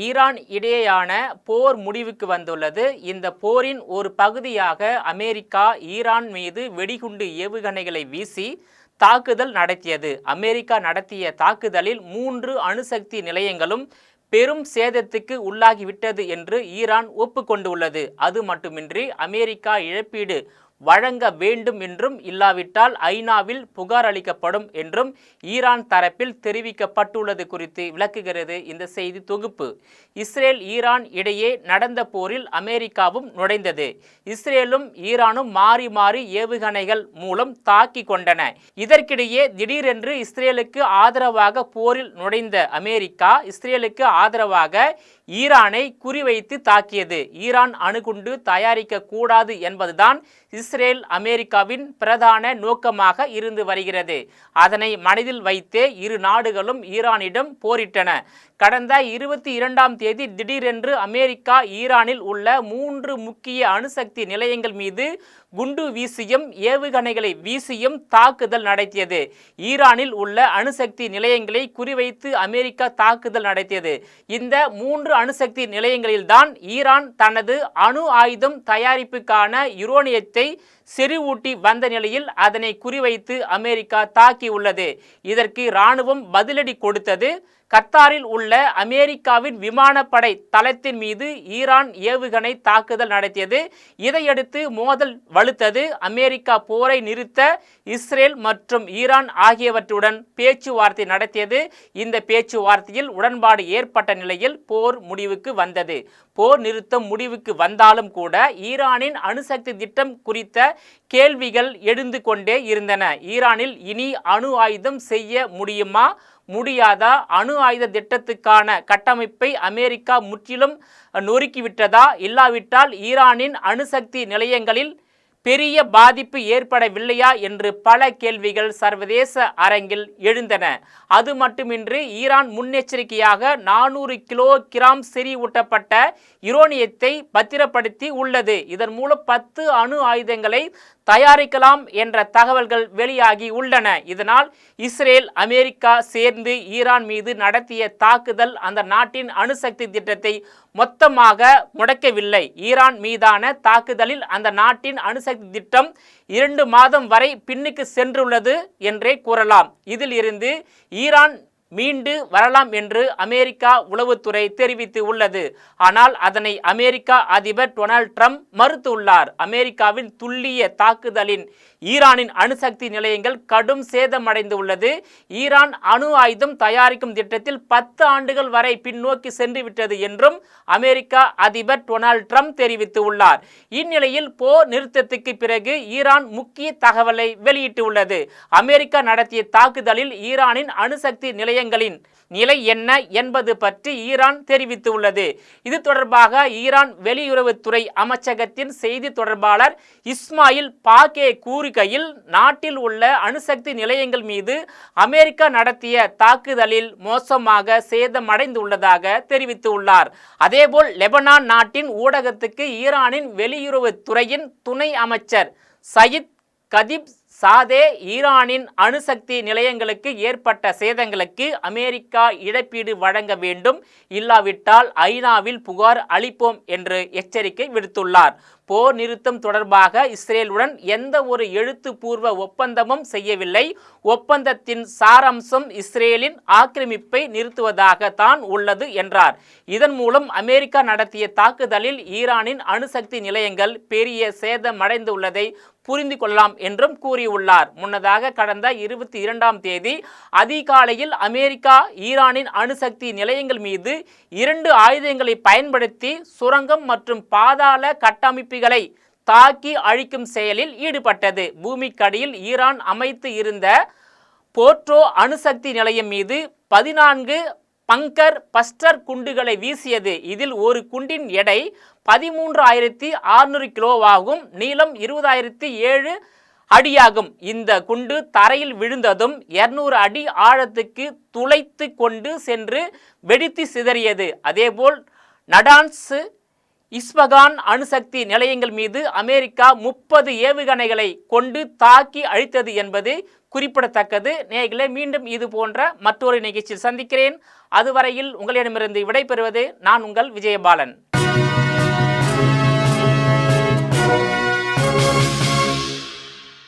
Iran இடையேயான போர் முடிவுக்கு வந்துள்ளது. இந்த போரின் ஒரு பகுதியாக அமெரிக்கா ஈரான் மீது வெடிகுண்டு ஏவுகணைகளை வீசி தாக்குதல் நடத்தியது. அமெரிக்கா நடத்திய தாக்குதலில் 3 அணுசக்தி நிலையங்களும் பெரும் சேதத்துக்கு உள்ளாகிவிட்டது என்று ஈரான் ஒப்புக்கொண்டுள்ளது. அது மட்டுமின்றி அமெரிக்கா இழப்பீடு வழங்க வேண்டும் என்றும், இல்லாவிட்டால் ஐநாவில் புகார் அளிக்கப்படும் என்றும் ஈரான் தரப்பில் தெரிவிக்கப்பட்டுள்ளது குறித்து விளக்குகிறது இந்த செய்தி தொகுப்பு. இஸ்ரேல் ஈரான் இடையே நடந்த போரில் அமெரிக்காவும் நுழைந்தது. இஸ்ரேலும் ஈரானும் மாறி மாறி ஏவுகணைகள் மூலம் தாக்கி கொண்டன. இதற்கிடையே திடீரென்று இஸ்ரேலுக்கு ஆதரவாக போரில் நுழைந்த அமெரிக்கா இஸ்ரேலுக்கு ஆதரவாக ஈரானை குறிவைத்து தாக்கியது. ஈரான் அணுகுண்டு தயாரிக்க கூடாது என்பதுதான் இஸ்ரேல் அமெரிக்காவின் பிரதான நோக்கமாக இருந்து வருகிறது. அதனை மனதில் வைத்தே இரு நாடுகளும் ஈரானிடம் போரிட்டன. கடந்த 22ஆம் தேதி திடீரென்று அமெரிக்கா ஈரானில் உள்ள 3 முக்கிய அணுசக்தி நிலையங்கள் மீது குண்டு வீசியும் ஏவுகணைகளை வீசியும் தாக்குதல் நடத்தியது. ஈரானில் உள்ள அணுசக்தி நிலையங்களை குறிவைத்து அமெரிக்கா தாக்குதல் நடத்தியது. இந்த 3 அணுசக்தி நிலையங்களில்தான் ஈரான் தனது அணு ஆயுதம் தயாரிப்புக்கான யுரேனியத்தை செறிவூட்டி வந்த நிலையில் அதனை குறிவைத்து அமெரிக்கா தாக்கியுள்ளது. இதற்கு இராணுவம் பதிலடி கொடுத்தது. கத்தாரில் உள்ள அமெரிக்காவின் விமானப்படை தளத்தின் மீது ஈரான் ஏவுகணை தாக்குதல் நடத்தியது. இதையடுத்து மோதல் வலுத்தது. அமெரிக்கா போரை நிறுத்த இஸ்ரேல் மற்றும் ஈரான் ஆகியவற்றுடன் பேச்சுவார்த்தை நடத்தியது. இந்த பேச்சுவார்த்தையில் உடன்பாடு ஏற்பட்ட நிலையில் போர் முடிவுக்கு வந்தது. போர் நிறுத்தம் முடிவுக்கு வந்தாலும் கூட ஈரானின் அணுசக்தி திட்டம் குறித்த கேள்விகள் எழுந்து கொண்டே இருந்தன. ஈரானில் இனி அணு ஆயுதம் செய்ய முடியுமா, முடியாதா? அணு ஆயுத திட்டத்துக்கான கட்டமைப்பை அமெரிக்கா முற்றிலும் நொறுக்கிவிட்டதா? இல்லாவிட்டால் ஈரானின் அணுசக்தி நிலையங்களில் பெரிய பாதிப்பு ஏற்படவில்லையா என்று பல கேள்விகள் சர்வதேச அரங்கில் எழுந்தன. அது மட்டுமின்றி ஈரான் முன்னெச்சரிக்கையாக 400 கிலோகிராம் செறிவூட்டப்பட்ட யுரேனியத்தை பத்திரப்படுத்தி உள்ளது. இதன் மூலம் 10 அணு ஆயுதங்களை தயாரிக்கலாம் என்ற தகவல்கள் வெளியாகி உள்ளன. இதனால் இஸ்ரேல் அமெரிக்கா சேர்ந்து ஈரான் மீது நடத்திய தாக்குதல் அந்த நாட்டின் அணுசக்தி திட்டத்தை மொத்தமாக முடக்கவில்லை. ஈரான் மீதான தாக்குதலில் அந்த நாட்டின் அணுசக்தி திட்டம் 2 மாதம் வரை பின்னுக்கு சென்றுள்ளது என்றே கூறலாம். இதில் இருந்து ஈரான் மீண்டு வரலாம் என்று அமெரிக்கா உளவுத்துறை தெரிவித்து உள்ளது. ஆனால் அதனை அமெரிக்கா அதிபர் டொனால்ட் ட்ரம்ப் மறுத்துள்ளார். அமெரிக்காவின் துல்லிய தாக்குதலின் ஈரானின் அணுசக்தி நிலையங்கள் கடும் சேதமடைந்து உள்ளது. ஈரான் அணு ஆயுதம் தயாரிக்கும் திட்டத்தில் 10 ஆண்டுகள் வரை பின்னோக்கி சென்றுவிட்டது என்றும் அமெரிக்கா அதிபர் டொனால்ட் ட்ரம்ப் தெரிவித்து உள்ளார். இந்நிலையில் போர் நிறுத்தத்துக்கு பிறகு ஈரான் முக்கிய தகவலை வெளியிட்டு உள்ளது. அமெரிக்கா நடத்திய தாக்குதலில் ஈரானின் அணுசக்தி நிலையங்களின் நிலை என்ன என்பது பற்றி ஈரான் தெரிவித்துள்ளது. இது தொடர்பாக ஈரான் வெளியுறவுத்துறை அமைச்சகத்தின் செய்தி தொடர்பாளர் இஸ்மாயில் பாகே கூறுகையில், நாட்டில் உள்ள அணுசக்தி நிலையங்கள் மீது அமெரிக்கா நடத்திய தாக்குதலில் மோசமாக சேதமடைந்துள்ளதாக தெரிவித்துள்ளார். அதேபோல் லெபனான் நாட்டின் ஊடகத்துக்கு ஈரானின் வெளியுறவுத்துறையின் துணை அமைச்சர் சயித் கதீப் சாதே ஈரானின் அணுசக்தி நிலையங்களுக்கு ஏற்பட்ட சேதங்களுக்கு அமெரிக்கா இழப்பீடு வழங்க வேண்டும், இல்லாவிட்டால் ஐநாவில் புகார் அளிப்போம் என்று எச்சரிக்கை விடுத்துள்ளார். போர் நிறுத்தம் தொடர்பாக இஸ்ரேலுடன் எந்த ஒரு எழுத்துப்பூர்வ ஒப்பந்தமும் செய்யவில்லை. ஒப்பந்தத்தின் சாராம்சம் இஸ்ரேலின் ஆக்கிரமிப்பை நிறுத்துவதாகத்தான் உள்ளது என்றார். இதன் மூலம் அமெரிக்கா நடத்திய தாக்குதலில் ஈரானின் அணுசக்தி நிலையங்கள் பெரிய சேதமடைந்துள்ளதை புரிந்து கொள்ளலாம் என்றும் கூறியுள்ளார். முன்னதாக கடந்த 22ஆம் தேதி அதிகாலையில் அமெரிக்கா ஈரானின் அணுசக்தி நிலையங்கள் மீது 2 ஆயுதங்களை பயன்படுத்தி சுரங்கம் மற்றும் பாதாள கட்டமைப்புகளை தாக்கி அழிக்கும் செயலில் ஈடுபட்டது. பூமிக்கடியில் ஈரான் அமைத்து இருந்த போர்ட்ரோ அணுசக்தி நிலையம் மீது 14 பங்கர் பஸ்டர் குண்டுகளை வீசியது. இதில் ஒரு குண்டின் எடை 13,600 கிலோவாகும், நீளம் 20,007 அடியாகும். இந்த குண்டு தரையில் விழுந்ததும் 200 அடி ஆழத்துக்கு துளைத்து கொண்டு சென்று வெடித்து சிதறியது. அதேபோல் நடான்ஸ் இஸ்பகான் அணுசக்தி நிலையங்கள் மீது அமெரிக்கா 30 ஏவுகணைகளை கொண்டு தாக்கி அழித்தது என்பது குறிப்பிடத்தக்கது. நேயர்களே, மீண்டும் இது போன்ற மற்றொரு நிகழ்ச்சியில் சந்திக்கிறேன். அதுவரையில் உங்களிடமிருந்து விடைபெறுவது நான் உங்கள் விஜயபாலன்.